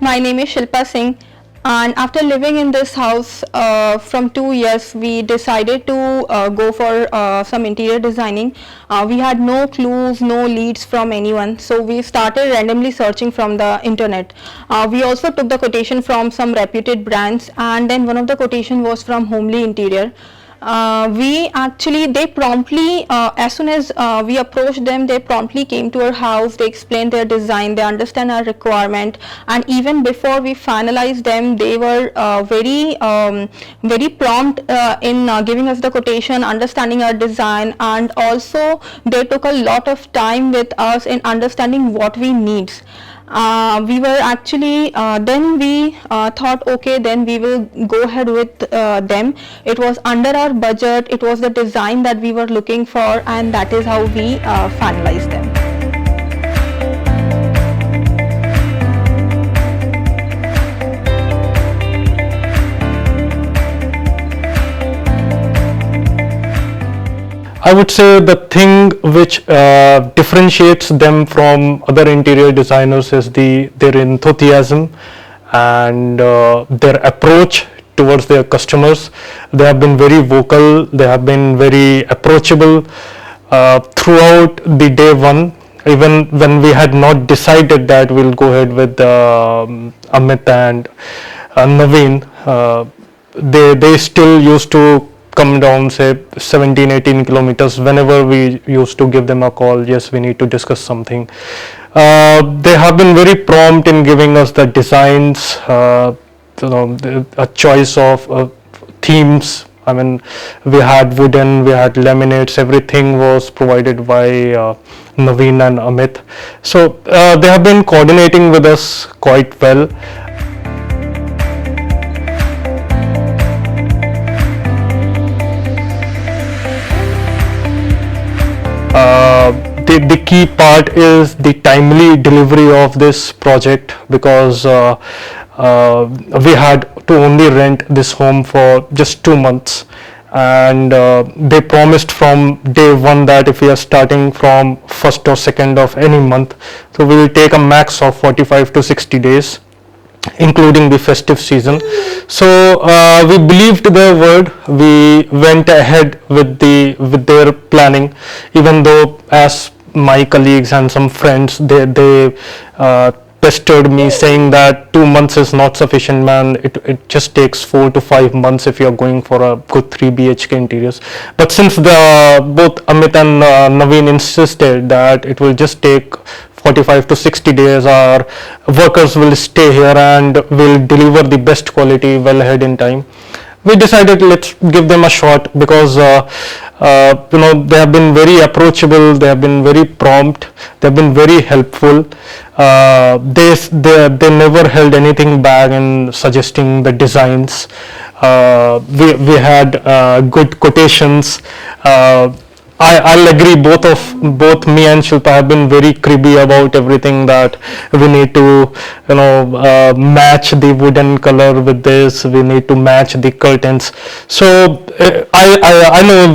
My name is Shilpa Singh, and after living in this house from 2 years, we decided to go for some interior designing. We had no clues, no leads from anyone, so we started randomly searching from the internet. We also took the quotation from some reputed brands, and then one of the quotation was from Homely Interior. They promptly, as soon as we approached them, they promptly came to our house, they explained their design, they understand our requirement, and even before we finalized them, they were very prompt in giving us the quotation, understanding our design, and also they took a lot of time with us in understanding what we need. We were actually then we thought, okay, then we will go ahead with them. It was under our budget, it was the design that we were looking for, and that is how we finalized them. I would say the thing which differentiates them from other interior designers is their enthusiasm and their approach towards their customers. They have been very vocal, they have been very approachable throughout the day one. Even when we had not decided that we'll go ahead with Amit and Naveen, they still used to come down, say 17-18 kilometers whenever we used to give them a call. Yes, we need to discuss something. They have been very prompt in giving us the designs, a choice of themes. I mean, we had wooden, we had laminates, everything was provided by Naveen and Amit. So they have been coordinating with us quite well. The key part is the timely delivery of this project, because we had to only rent this home for just 2 months, and they promised from day one that if we are starting from 1st or 2nd of any month, so we will take a max of 45 to 60 days, including the festive season. So we believed their word. We went ahead with their planning, even though as my colleagues and some friends, they pestered me saying that 2 months is not sufficient, man. It just takes 4 to 5 months if you're going for a good 3 BHK interiors. But since both Amit and Naveen insisted that it will just take 45 to 60 days, our workers will stay here and will deliver the best quality well ahead in time, we decided let's give them a shot, because they have been very approachable, they have been very prompt, they have been very helpful. They never held anything back in suggesting the designs. We had good quotations. I'll agree, both me and Shilpa have been very cribby about everything, that we need to match the wooden color with this, we need to match the curtains. So I know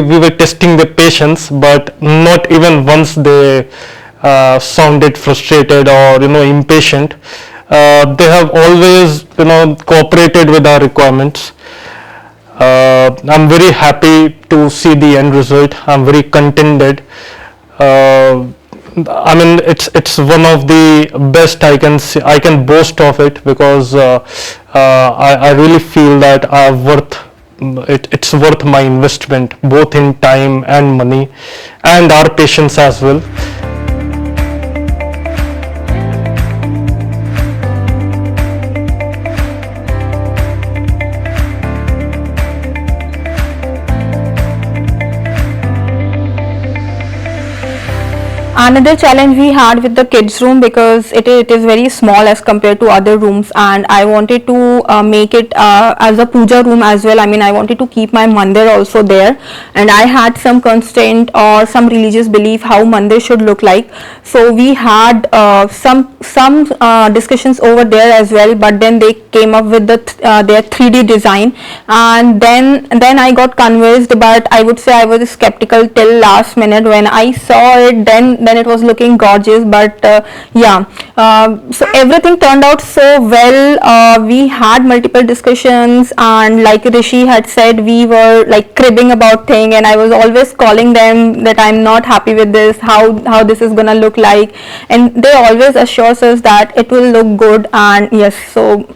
we were testing the patience, but not even once they sounded frustrated or impatient. They have always cooperated with our requirements. I'm very happy to see the end result. I'm very contented. I mean, it's one of the best I can boast of it, because I really feel that it's worth my investment, both in time and money, and our patience as well. Another challenge we had with the kids room, because it is very small as compared to other rooms, and I wanted to make it as a puja room as well. I mean, I wanted to keep my mandir also there, and I had some constraint or some religious belief how mandir should look like. So we had some discussions over there as well, but then they came up with their 3D design, and then I got convinced, but I would say I was skeptical till last minute. When I saw it, then and it was looking gorgeous. But so everything turned out so well. We had multiple discussions, and like Rishi had said, we were like cribbing about thing, and I was always calling them that I'm not happy with this, how this is gonna look like, and they always assures us that it will look good. And yes, so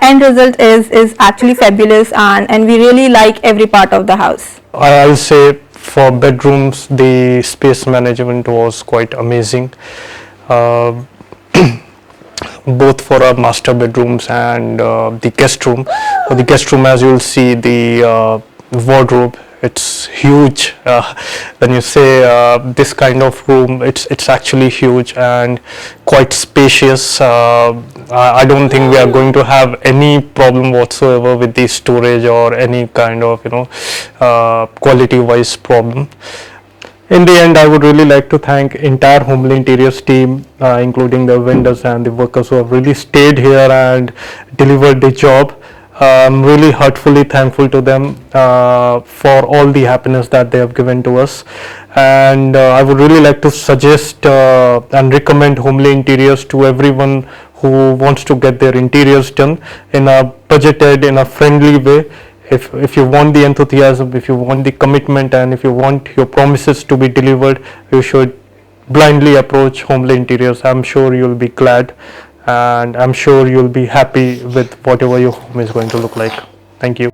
end result is actually fabulous, and we really like every part of the house. I'll say for bedrooms, the space management was quite amazing. Uh, both for our master bedrooms and the guest room. For the guest room, as you'll see, the wardrobe, it's huge. When you say this kind of room, it's actually huge and quite spacious. I don't think we are going to have any problem whatsoever with the storage or any kind of quality wise problem. In the end, I would really like to thank entire Homely Interiors team, including the vendors and the workers who have really stayed here and delivered the job. I'm really heartfully thankful to them for all the happiness that they have given to us. And I would really like to suggest and recommend Homely Interiors to everyone who wants to get their interiors done in a budgeted, in a friendly way. If you want the enthusiasm, if you want the commitment, and if you want your promises to be delivered, you should blindly approach Homely Interiors. I'm sure you'll be glad, and I'm sure you'll be happy with whatever your home is going to look like. Thank you.